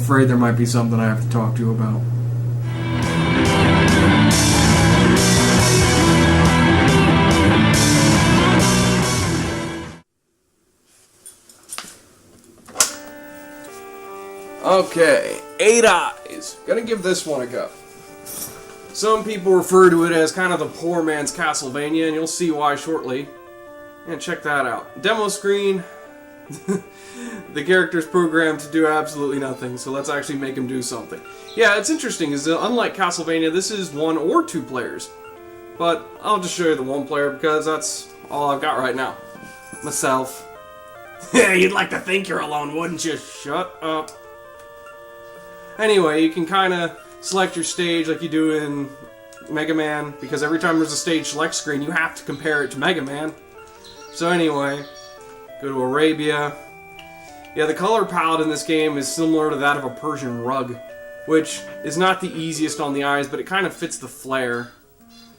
afraid there might be something I have to talk to you about. Okay, 8 Eyes. Gonna give this one a go. Some people refer to it as kind of the poor man's Castlevania, and you'll see why shortly. And check that out. Demo screen. The character's programmed to do absolutely nothing, so let's actually make him do something. Yeah, it's interesting, is that unlike Castlevania, this is 1 or 2 players. But I'll just show you the 1 player because that's all I've got right now. Myself. You'd like to think you're alone, wouldn't you? Shut up. Anyway, you can kind of select your stage like you do in Mega Man, because every time there's a stage select screen, you have to compare it to Mega Man. So anyway, go to Arabia. Yeah, the color palette in this game is similar to that of a Persian rug, which is not the easiest on the eyes, but it kind of fits the flair.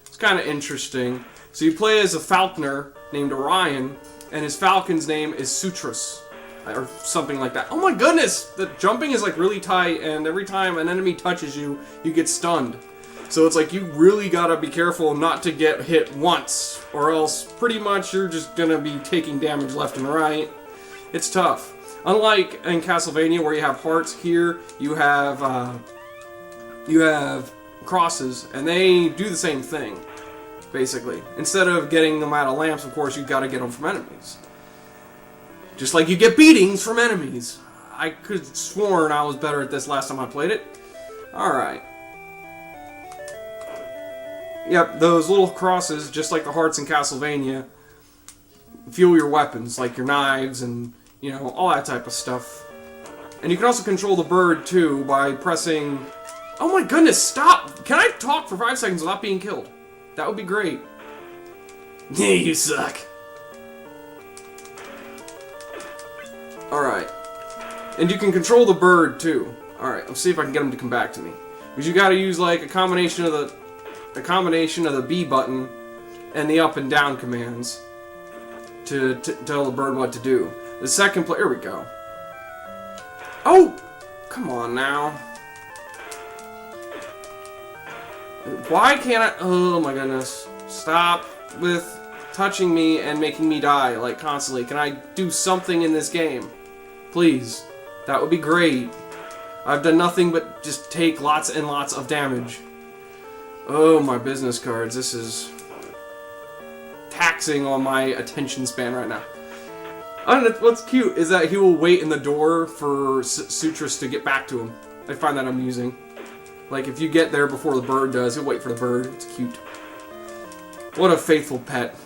It's kind of interesting. So you play as a falconer named Orion, and his falcon's name is Sutras, or something like that. Oh my goodness! The jumping is like really tight, and every time an enemy touches you, you get stunned. So it's like you really gotta be careful not to get hit once, or else pretty much you're just gonna be taking damage left and right. It's tough. Unlike in Castlevania where you have hearts, here you have crosses, and they do the same thing, basically. Instead of getting them out of lamps, of course, you've got to get them from enemies. Just like you get beatings from enemies. I could have sworn I was better at this last time I played it. Alright. Yep, those little crosses, just like the hearts in Castlevania, fuel your weapons, like your knives and, you know, all that type of stuff. And you can also control the bird, too, by pressing... Oh my goodness, stop! Can I talk for 5 seconds without being killed? That would be great. Yeah, you suck. Alright. And you can control the bird, too. Alright, let's see if I can get him to come back to me. Because you gotta use, like, a combination of the B button and the up and down commands to tell the bird what to do. The second player... Here we go. Oh! Come on, now. Why can't I... Oh, my goodness. Stop with touching me and making me die, like, constantly. Can I do something in this game? Please. That would be great. I've done nothing but just take lots and lots of damage. Oh, my business cards. This is taxing on my attention span right now. I don't know, what's cute is that he will wait in the door for Sutras to get back to him. I find that amusing. Like, if you get there before the bird does, he'll wait for the bird. It's cute. What a faithful pet.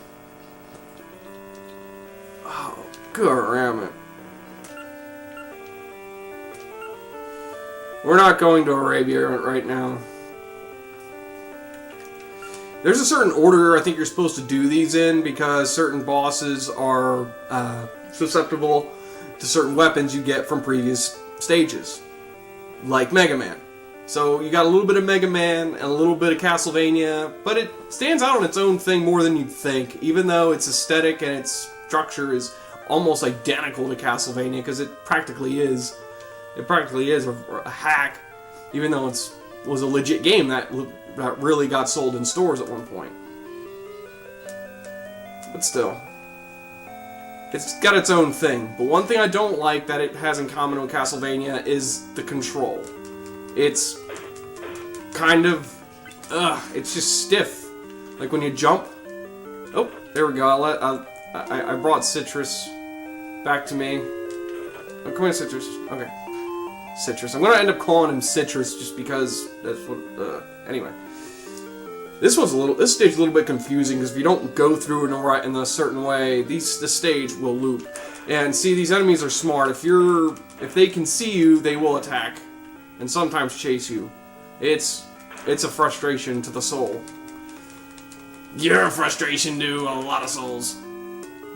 Oh, damn it. We're not going to Arabia right now. There's a certain order I think you're supposed to do these in because certain bosses are susceptible to certain weapons you get from previous stages. Like Mega Man. So you got a little bit of Mega Man and a little bit of Castlevania, but it stands out on its own thing more than you'd think, even though its aesthetic and its structure is almost identical to Castlevania, because it practically is. It practically is a hack, even though it was a legit game that really got sold in stores at one point. But still. It's got its own thing. But one thing I don't like that it has in common with Castlevania is the control. It's kind of... it's just stiff. Like when you jump... Oh, there we go. I brought Citrus back to me. Oh, come here, Citrus. Okay. Citrus. I'm going to end up calling him Citrus just because that's what... Anyway. This stage is a little bit confusing because if you don't go through it in a certain way, this stage will loop. And see, these enemies are smart. If they can see you, they will attack. And sometimes chase you. It's a frustration to the soul. You're a frustration to a lot of souls.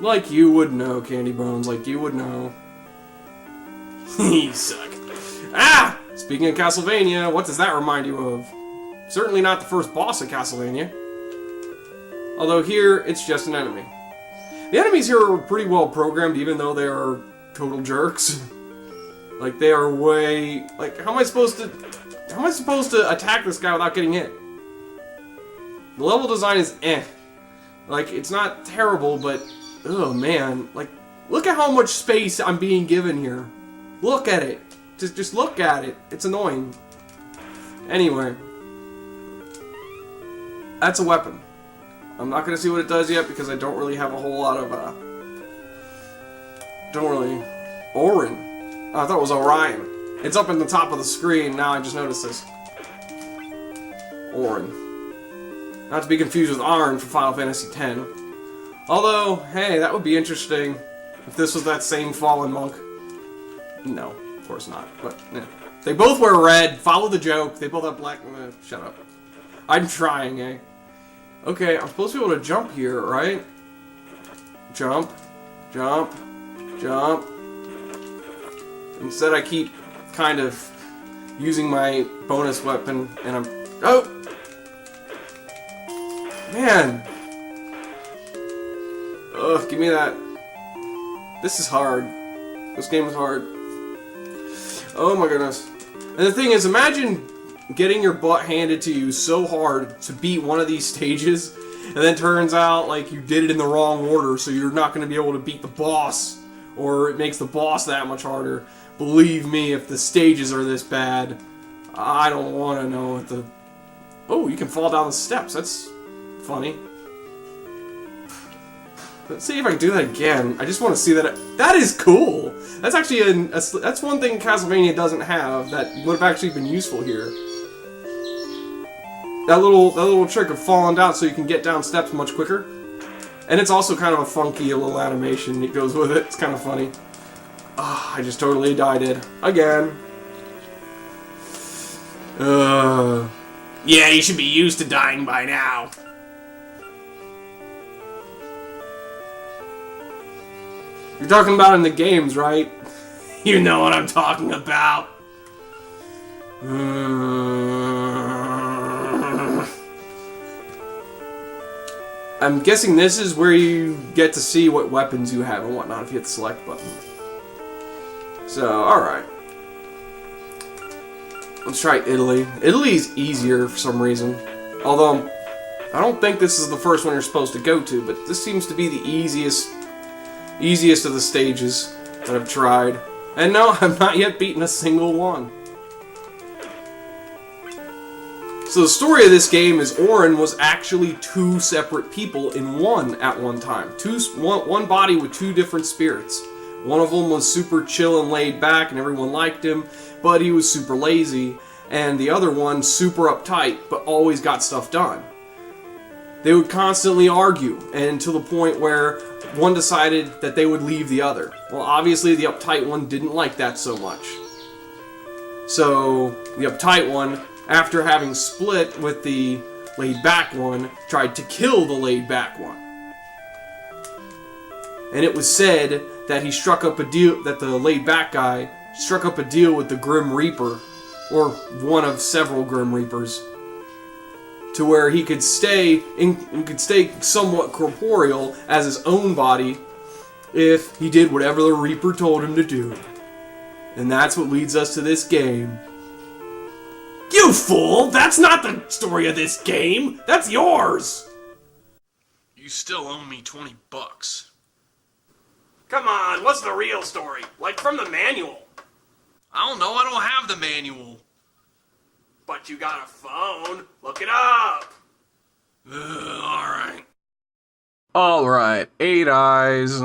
Like you would know, Candy Bones. Like you would know. You suck. Ah! Speaking of Castlevania, what does that remind you of? Certainly not the first boss of Castlevania. Although here, it's just an enemy. The enemies here are pretty well programmed, even though they are total jerks. Like, they are way... Like, how am I supposed to attack this guy without getting hit? The level design is eh. Like, it's not terrible, but... Oh, man. Like, look at how much space I'm being given here. Look at it. Just look at it. It's annoying. Anyway. That's a weapon. I'm not going to see what it does yet because I don't really have a whole lot of, Orin. Oh, I thought it was Orion. It's up in the top of the screen. Now I just noticed this. Orin. Not to be confused with Arn for Final Fantasy X. Although, hey, that would be interesting if this was that same fallen monk. No, of course not. But, yeah. They both wear red. Follow the joke. They both have black... shut up. I'm trying, eh? Okay, I'm supposed to be able to jump here, right? Jump. Jump. Jump. Instead, I keep kind of using my bonus weapon, and I'm... Oh! Man! Ugh, give me that. This is hard. This game is hard. Oh my goodness. And the thing is, imagine getting your butt handed to you so hard to beat one of these stages, and then turns out like you did it in the wrong order, so you're not going to be able to beat the boss, or it makes the boss that much harder. Believe me, if the stages are this bad, I don't want to know what the... Oh, you can fall down the steps. That's funny. Let's see if I can do that again. I just want to see that. That is cool. That's actually that's one thing Castlevania doesn't have that would have actually been useful here. That little trick of falling down so you can get down steps much quicker. And it's also kind of a funky little animation that goes with it. It's kind of funny. Ah, I just totally died it again. Yeah, you should be used to dying by now. You're talking about in the games, right? You know what I'm talking about. I'm guessing this is where you get to see what weapons you have and whatnot if you hit the select button. So, alright. Let's try Italy. Italy's easier for some reason. Although, I don't think this is the first one you're supposed to go to, but this seems to be the easiest of the stages that I've tried. And no, I've not yet beaten a single one. So the story of this game is Orin was actually two separate people in one at one time. One body with two different spirits. One of them was super chill and laid back and everyone liked him, but he was super lazy. And the other one super uptight, but always got stuff done. They would constantly argue, and to the point where one decided that they would leave the other. Well, obviously the uptight one didn't like that so much. So, the uptight one, after having split with the laid-back one, tried to kill the laid-back one. And it was said that he struck up a deal, that the laid-back guy struck up a deal with the Grim Reaper, or one of several Grim Reapers, to where he could stay somewhat corporeal as his own body if he did whatever the Reaper told him to do. And that's what leads us to this game. You fool! That's not the story of this game! That's yours! You still owe me $20. Come on, what's the real story? Like from the manual. I don't know, I don't have the manual. But you got a phone. Look it up. Alright. Alright, 8 eyes.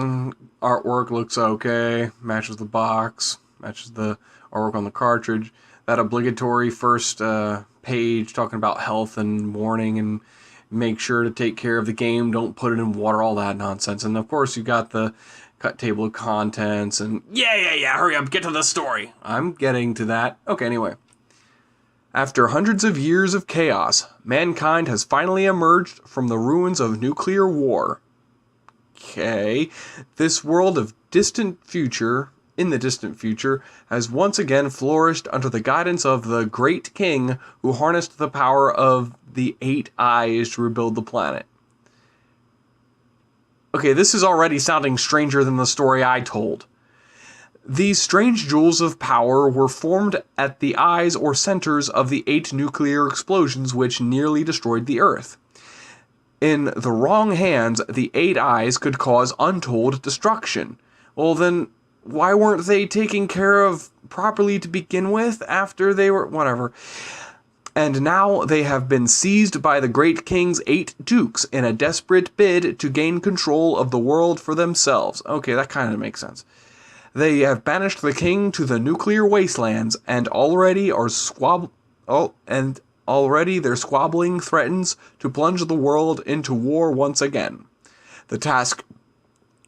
Artwork looks okay. Matches the box. Matches the artwork on the cartridge. That obligatory first page talking about health and warning and make sure to take care of the game. Don't put it in water. All that nonsense. And of course you got the cut table of contents and... Yeah, hurry up. Get to the story. I'm getting to that. Okay, anyway. After hundreds of years of chaos, mankind has finally emerged from the ruins of nuclear war. Okay, this world of in the distant future, has once again flourished under the guidance of the great king who harnessed the power of the 8 eyes to rebuild the planet. Okay, this is already sounding stranger than the story I told. These strange jewels of power were formed at the eyes or centers of the 8 nuclear explosions which nearly destroyed the Earth. In the wrong hands, the 8 eyes could cause untold destruction. Well then, why weren't they taken care of properly to begin with after they were... whatever. And now they have been seized by the great king's 8 dukes in a desperate bid to gain control of the world for themselves. Okay, that kind of makes sense. They have banished the king to the nuclear wastelands, and already their squabbling threatens to plunge the world into war once again. The task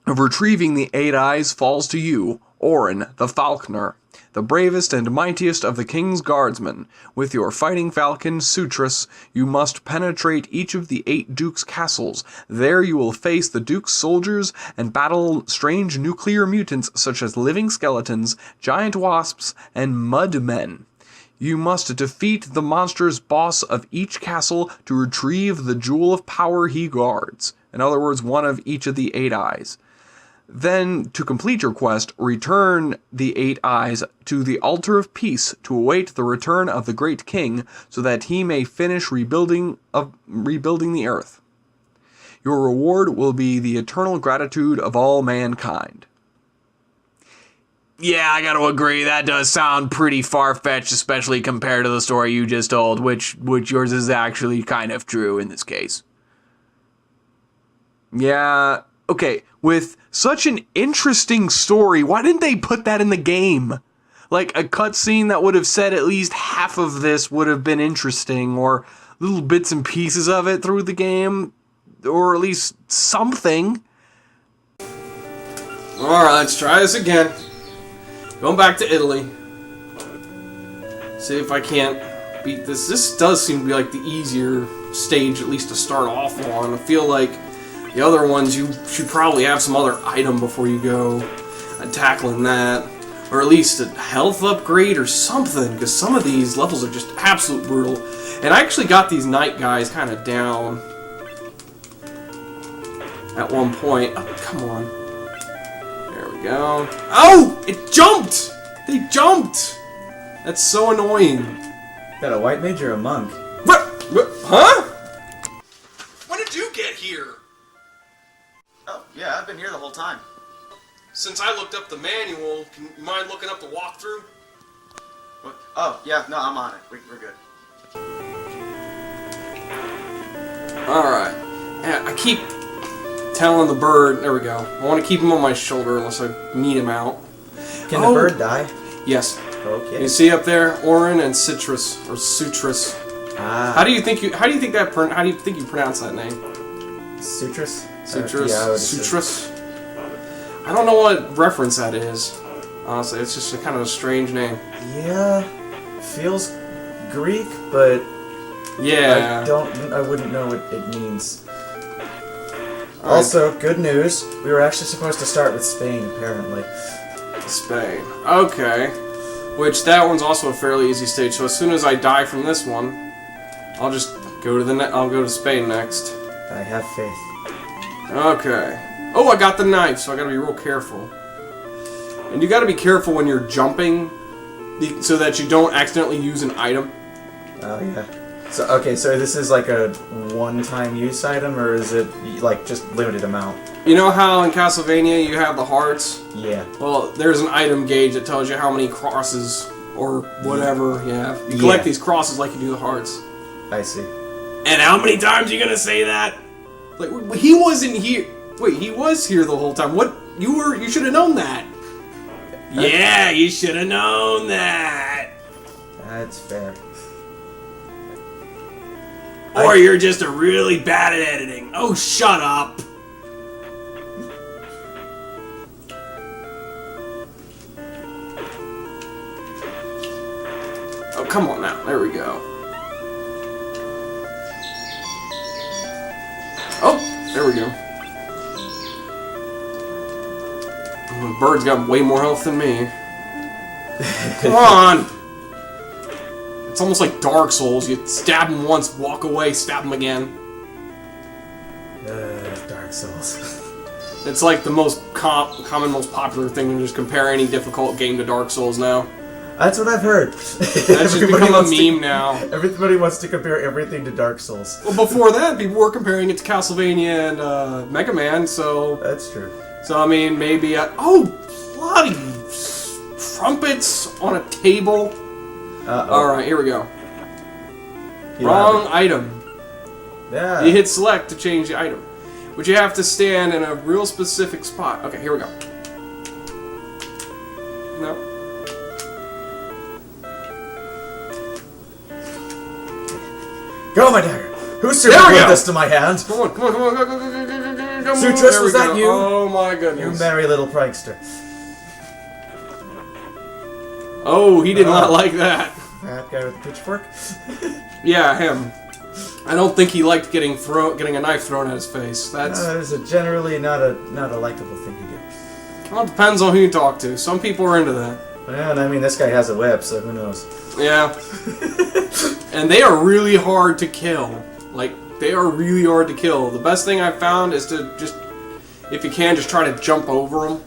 of retrieving the 8 eyes falls to you, Orin the Falconer, the bravest and mightiest of the king's guardsmen. With your fighting falcon, Sutras, you must penetrate each of the 8 dukes' castles. There you will face the duke's soldiers and battle strange nuclear mutants such as living skeletons, giant wasps, and mud men. You must defeat the monster's boss of each castle to retrieve the jewel of power he guards. In other words, one of each of the 8 eyes. Then, to complete your quest, return the 8 eyes to the altar of peace to await the return of the great king, so that he may finish rebuilding the earth. Your reward will be the eternal gratitude of all mankind. Yeah, I gotta agree, that does sound pretty far-fetched, especially compared to the story you just told, which yours is actually kind of true in this case. Yeah, okay, with such an interesting story, why didn't they put that in the game? Like, a cutscene that would have said at least half of this would have been interesting, or little bits and pieces of it through the game, or at least something. Alright, let's try this again. Going back to Italy. See if I can't beat this. This does seem to be like the easier stage, at least to start off on. I feel like the other ones, you should probably have some other item before you go tackling that. Or at least a health upgrade or something, because some of these levels are just absolute brutal. And I actually got these night guys kind of down at one point. Oh, come on. There we go. Oh! It jumped! They jumped! That's so annoying. Is that a white mage or a monk? What? Huh? When did you get here? Oh, yeah, I've been here the whole time. Since I looked up the manual, can you mind looking up the walkthrough? What? Oh, yeah, no, I'm on it. We're good. Alright. Yeah, I keep telling the bird... There we go. I want to keep him on my shoulder unless I need him out. Can the bird die? Yes. Okay. You see up there, Orin and Citrus, or Sutras. Ah. How do you think you pronounce that name? Sutras? Sutras. Yeah, Sutras. I don't know what reference that is. Honestly, it's just kind of a strange name. Yeah, feels Greek, but yeah, I wouldn't know what it means. Also, good news, we were actually supposed to start with Spain, apparently. Spain. Okay. Which, that one's also a fairly easy stage, so as soon as I die from this one, I'll just go to I'll go to Spain next. I have faith. Okay. Oh, I got the knife, so I gotta be real careful. And you gotta be careful when you're jumping, so that you don't accidentally use an item. Oh, yeah. So, okay, so this is like a one-time use item, or is it, like, just limited amount? You know how in Castlevania you have the hearts? Yeah. Well, there's an item gauge that tells you how many crosses, or whatever you have. You collect these crosses like you do the hearts. I see. And how many times are you gonna say that? Like, he wasn't here. Wait, he was here the whole time. What? You should have known that. Yeah, you should have known that. That's fair. Or you're just a really bad at editing. Oh, shut up. Oh, come on now. There we go. Oh, there we go. The bird's got way more health than me. Come on! It's almost like Dark Souls. You stab him once, walk away, stab him again. Dark Souls. It's like the most common, most popular thing to just compare any difficult game to Dark Souls now. That's what I've heard. That's just become a meme now. Everybody wants to compare everything to Dark Souls. Well, before that, people were comparing it to Castlevania and Mega Man, so... That's true. So, I mean, maybe... oh, bloody trumpets on a table. Uh-oh. Alright, here we go. You Wrong have item. it. Yeah. You hit select to change the item. But you have to stand in a real specific spot. Okay, here we go. No. Go, my dagger! Who's There serving we go. this to my hand? Come on, come on, come on, go, go, go, go, go, go, go, go. Sutrus, There we was that go. you? Oh my You goodness. merry little prankster. Oh, he did not like that. That guy with the pitchfork? Yeah, him. I don't think he liked getting a knife thrown at his face. That's That is generally not a likable thing to do. well, it depends on who you talk to. Some people are into that. Yeah, and I mean, this guy has a whip, so who knows? Yeah. And they are really hard to kill. Like, they are really hard to kill. The best thing I've found is to just, if you can, just try to jump over them.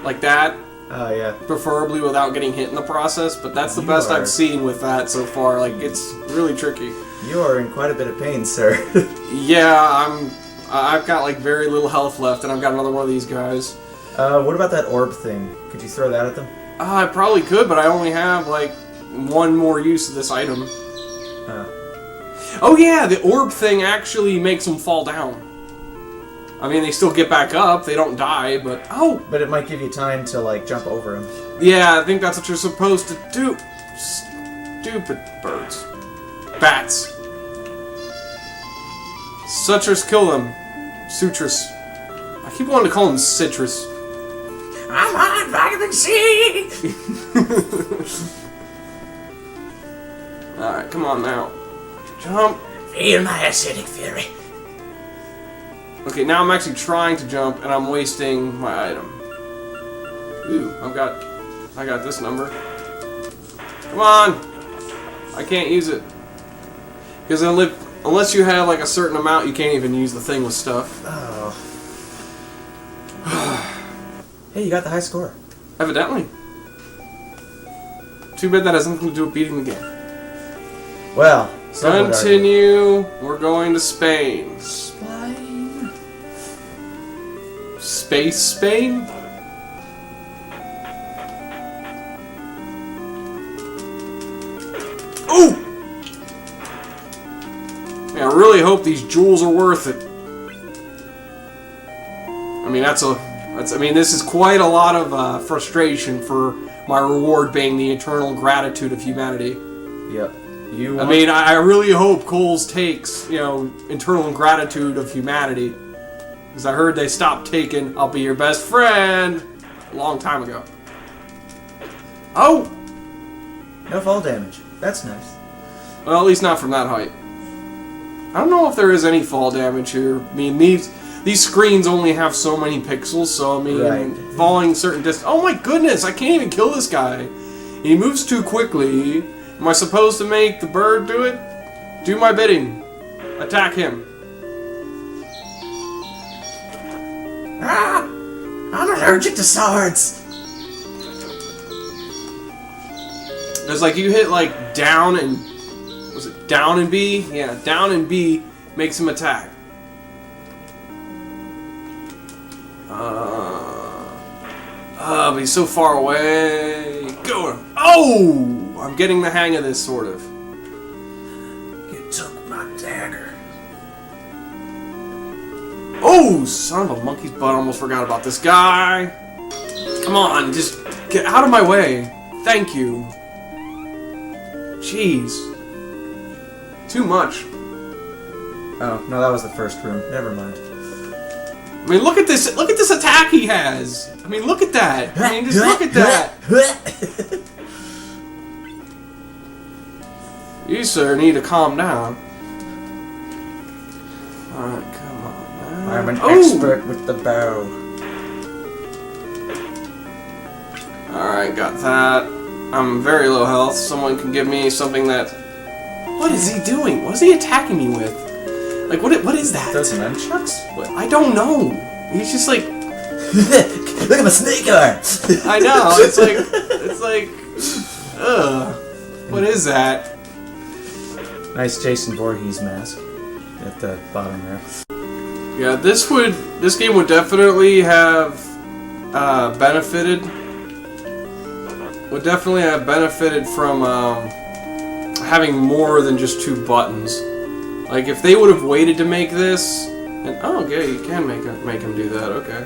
Like that. Oh, yeah. Preferably without getting hit in the process. But that's the You best are- I've seen with that so far. Like, it's really tricky. You are in quite a bit of pain, sir. Yeah, I've got like very little health left, and I've got another one of these guys. What about that orb thing? Could you throw that at them? I probably could, but I only have like one more use of this item. Oh yeah, the orb thing actually makes them fall down. I mean, they still get back up, they don't die, but... Oh! But it might give you time to, like, jump over him. Yeah, I think that's what you're supposed to do. Stupid birds. Bats. Sutrus, kill them. Sutrus. I keep wanting to call him Citrus. I'm on vitamin C! Alright, come on now. Jump. Feel my acidic fury. Okay, now I'm actually trying to jump, and I'm wasting my item. Ooh, I got this number. Come on! I can't use it. Because unless you have like a certain amount, you can't even use the thing with stuff. Oh. Hey, you got the high score. Evidently. Too bad that has nothing to do with beating the game. Well, some would argue. Continue. We're going to Spain. Spain. Space Spain? Ooh! Yeah, I really hope these jewels are worth it. I mean, this is quite a lot of frustration for my reward being the eternal gratitude of humanity. Yep. I mean, I really hope Coles takes, eternal gratitude of humanity. Because I heard they stopped taking I'll be your best friend a long time ago. Oh! No fall damage. That's nice. Well, at least not from that height. I don't know if there is any fall damage here. I mean, these screens only have so many pixels, so I mean, Right. falling certain distance. Oh my goodness, I can't even kill this guy. He moves too quickly. Am I supposed to make the bird do it? Do my bidding. Attack him. Ah! I'm allergic to swords! It's like you hit like down and... Was it down and B? Yeah, down and B makes him attack. But he's so far away. Go! Oh! I'm getting the hang of this, sort of. You took my dagger. Oh, son of a monkey's butt, I almost forgot about this guy. Come on, just get out of my way. Thank you. Jeez. Too much. Oh, no, that was the first room. Never mind. I mean, look at this attack he has. I mean, look at that. I mean, just look at that. You, sir, need to calm down. Alright, come on, man. I'm an Oh! expert with the bow. Alright, got that. I'm very low health. Someone can give me something that... What is he doing? What is he attacking me with? Like, what is that? Those nunchucks? I don't know. He's just like... Look at my snake arm. I know. It's like, ugh. What is that? Nice Jason Voorhees mask at the bottom there. Yeah, this game would definitely have benefited. Would definitely have benefited from having more than just 2 buttons. Like if they would have waited to make this, and oh, okay, you can make him do that. Okay.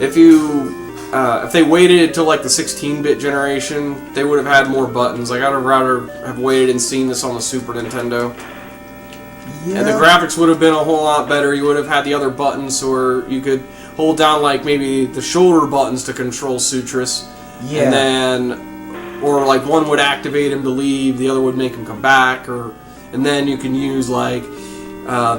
If they waited till like the 16-bit generation, they would have had more buttons. Like I'd have rather have waited and seen this on the Super Nintendo. Yeah. And the graphics would have been a whole lot better. You would have had the other buttons, or you could hold down like maybe the shoulder buttons to control Sutras. Yeah. And then, or like one would activate him to leave, the other would make him come back, and then you can use like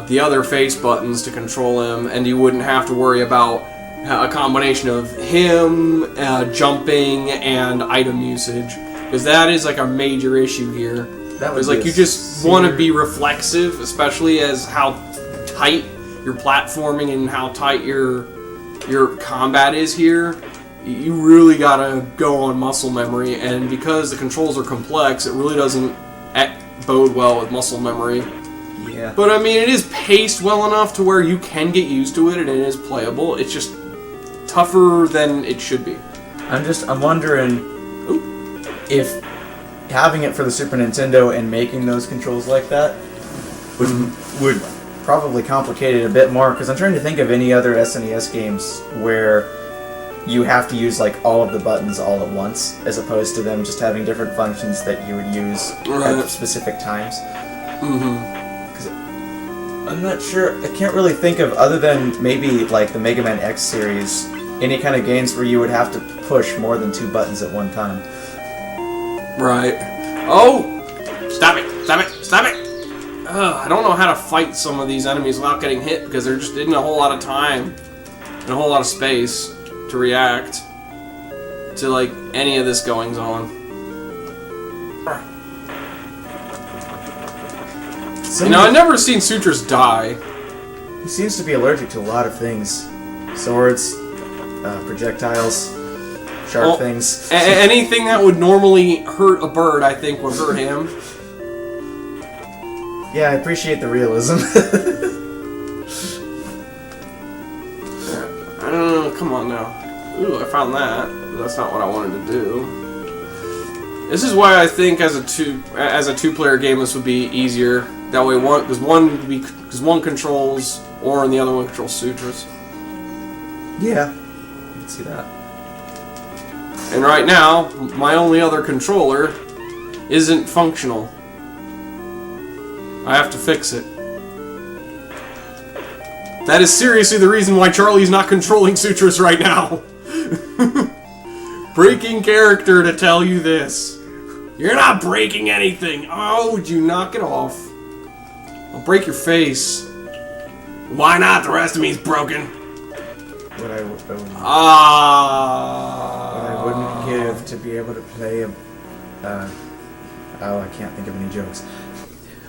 the other face buttons to control him, and you wouldn't have to worry about a combination of him, jumping, and item usage, because that is like a major issue here. Because like you just want to be reflexive, especially as how tight your platforming and how tight your combat is here. You really gotta go on muscle memory, and because the controls are complex, it really doesn't bode well with muscle memory. Yeah. But I mean, it is paced well enough to where you can get used to it, and it is playable. It's just tougher than it should be. I'm wondering if having it for the Super Nintendo and making those controls like that would probably complicate it a bit more, because I'm trying to think of any other SNES games where you have to use like all of the buttons all at once, as opposed to them just having different functions that you would use at specific times. Because I'm not sure, I can't really think of, other than maybe like the Mega Man X series, any kind of games where you would have to push more than 2 buttons at one time. Right. Oh! Stop it! Stop it! Stop it! Ugh, I don't know how to fight some of these enemies without getting hit, because there just isn't a whole lot of time and a whole lot of space to react to like any of this goings on. You know, I've never seen Sutras die. He seems to be allergic to a lot of things. Swords, projectiles, sharp things. Anything that would normally hurt a bird, I think, would hurt him. Yeah, I appreciate the realism. Come on now. Ooh, I found that. That's not what I wanted to do. This is why I think as a two-player game, this would be easier. That way, because one controls Aura and the other one controls Sutras. Yeah, I can see that. And right now, my only other controller isn't functional. I have to fix it. That is seriously the reason why Charlie's not controlling Sutras right now. Breaking character to tell you this. You're not breaking anything. Oh, would you knock it off? I'll break your face. Why not? The rest of me's broken. What I wouldn't give to be able to play a... I can't think of any jokes.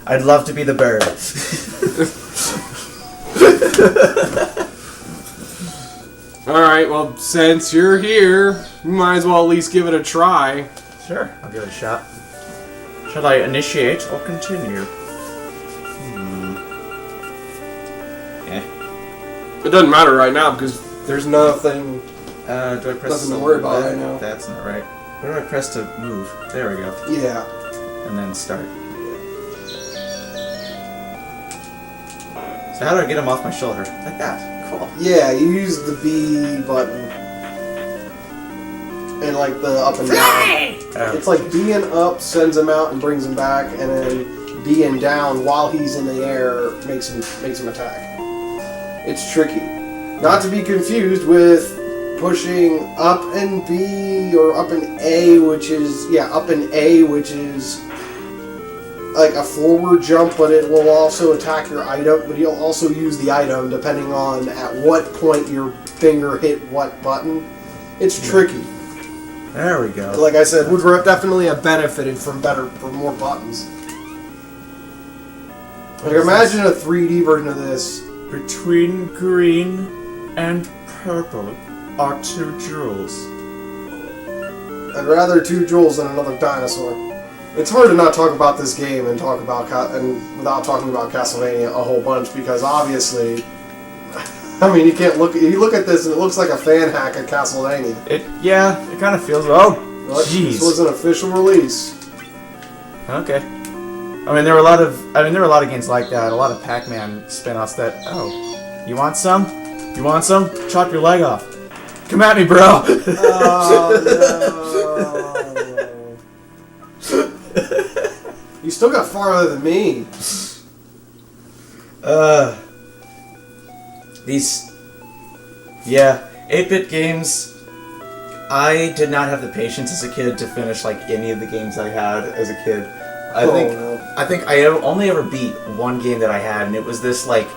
I'd love to be the bird. Alright, well, since you're here, you might as well at least give it a try. Sure, I'll give it a shot. Shall I initiate or continue? It doesn't matter right now because there's nothing. Do I press nothing to worry about right now. That's not right. What do I press to move? There we go. Yeah. And then start. So how do I get him off my shoulder? Like that. Cool. Yeah, you use the B button. And like the up and down. It's like B and up sends him out and brings him back, and then B and down while he's in the air makes him attack. It's tricky. Not to be confused with pushing up and B or up and A, which is up and A, which is like a forward jump, but it will also attack your item, but you'll also use the item depending on at what point your finger hit what button. It's tricky. There we go. Like I said, would definitely have benefited from more buttons. Like imagine a 3D version of this. Between green and purple are 2 jewels. I'd rather 2 jewels than another dinosaur. It's hard to not talk about this game and talk about without talking about Castlevania a whole bunch, because obviously, I mean, you look at this and it looks like a fan hack of Castlevania. It kind of feels. Oh, But jeez. this was an official release. Okay. I mean, there were a lot of games like that. A lot of Pac-Man spin-offs that. Oh, you want some? You want some? Chop your leg off. Come at me, bro. Oh, no. You still got farther than me. These. Yeah, 8-bit games. I did not have the patience as a kid to finish like any of the games I had as a kid. I think I only ever beat one game that I had, and it was this like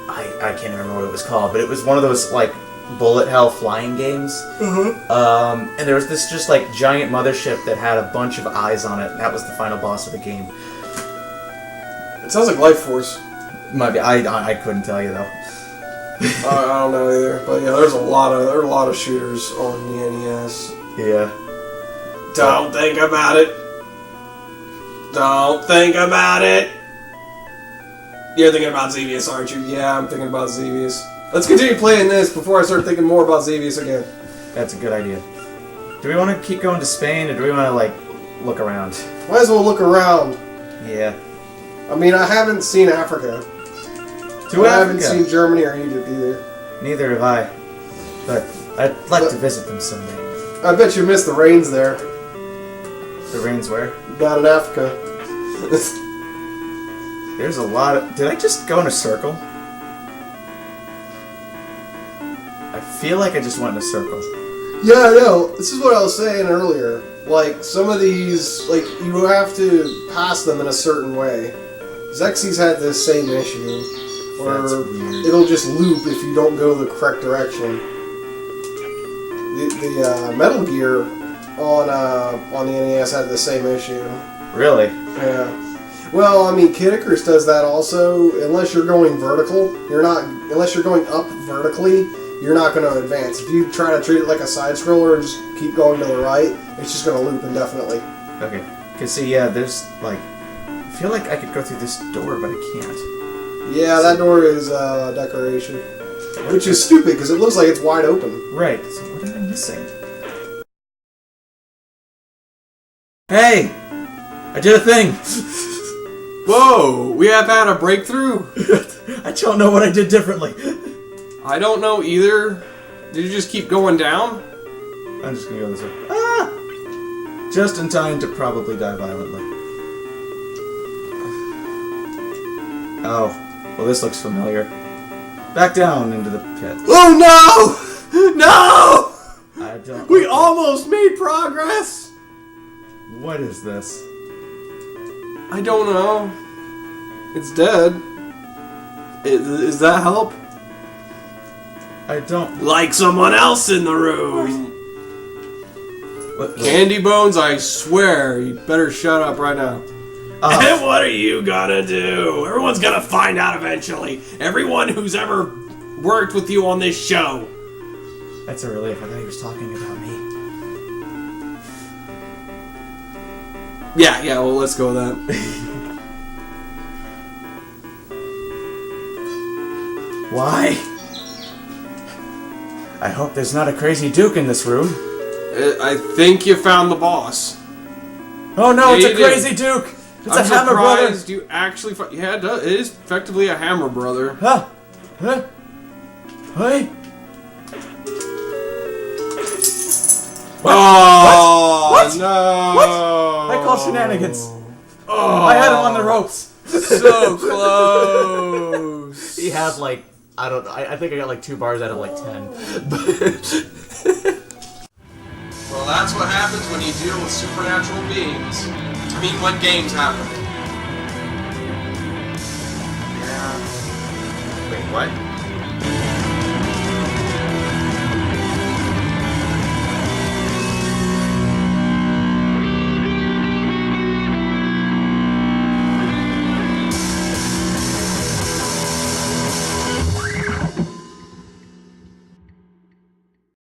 I can't remember what it was called, but it was one of those like bullet hell flying games. And there was this just like giant mothership that had a bunch of eyes on it, and that was the final boss of the game. It sounds like Life Force. Might be, I couldn't tell you though. I don't know either, but yeah, there are a lot of shooters on the NES. Yeah. Don't think about it. Don't think about it. You're thinking about Xevious, aren't you? Yeah, I'm thinking about Xevious. Let's continue playing this before I start thinking more about Xevious again. That's a good idea. Do we want to keep going to Spain, or do we want to like look around? Might as well look around. Yeah. I mean, I haven't seen Africa. I haven't seen Germany or Egypt either. Neither have I. But I'd like to visit them someday. I bet you missed the rains there. The rains where? Not in Africa. There's a lot of... Did I just go in a circle? I feel like I just went in a circle. Yeah, I know. This is what I was saying earlier. Like, some of these, like, you have to pass them in a certain way. Xexy's had this same issue. Or it'll just loop if you don't go the correct direction. The Metal Gear on the NES had the same issue. Really? Yeah. Well, I mean, Kid Icarus does that also. Unless you're going vertical, unless you're going up vertically, you're not going to advance. If you try to treat it like a side scroller and just keep going to the right, it's just going to loop indefinitely. Okay. Cause see, yeah, there's like, I feel like I could go through this door, but I can't. Yeah, that door is decoration. Which is stupid, because it looks like it's wide open. Right, so what am I missing? Hey! I did a thing! Whoa, we have had a breakthrough? I don't know what I did differently. I don't know either. Did you just keep going down? I'm just gonna go this way. Ah! Just in time to probably die violently. Oh. Well, this looks familiar. Back down into the pit. Oh no! No! I don't... We almost made progress! What is this? I don't know. It's dead. Is that help? I don't... Like someone else in the room! What? Candy Bones, I swear, you better shut up right now. And what are you gonna do? Everyone's gonna find out eventually. Everyone who's ever worked with you on this show. That's a relief. I thought he was talking about me. Yeah, well, let's go with that. Why? I hope there's not a crazy Duke in this room. I think you found the boss. Oh no, Yeah, it's a crazy Duke! It's I'm a Hammer Brother! surprised you actually yeah, it is effectively a Hammer Brother. Huh? Huh? Hey? Oh, What? no! What? I call shenanigans. Oh, I had him on the ropes. so close. He had like, I think I got like 2 bars out of like 10. Well, that's what happens when you deal with supernatural beings. I mean, when games happen. Wait, what?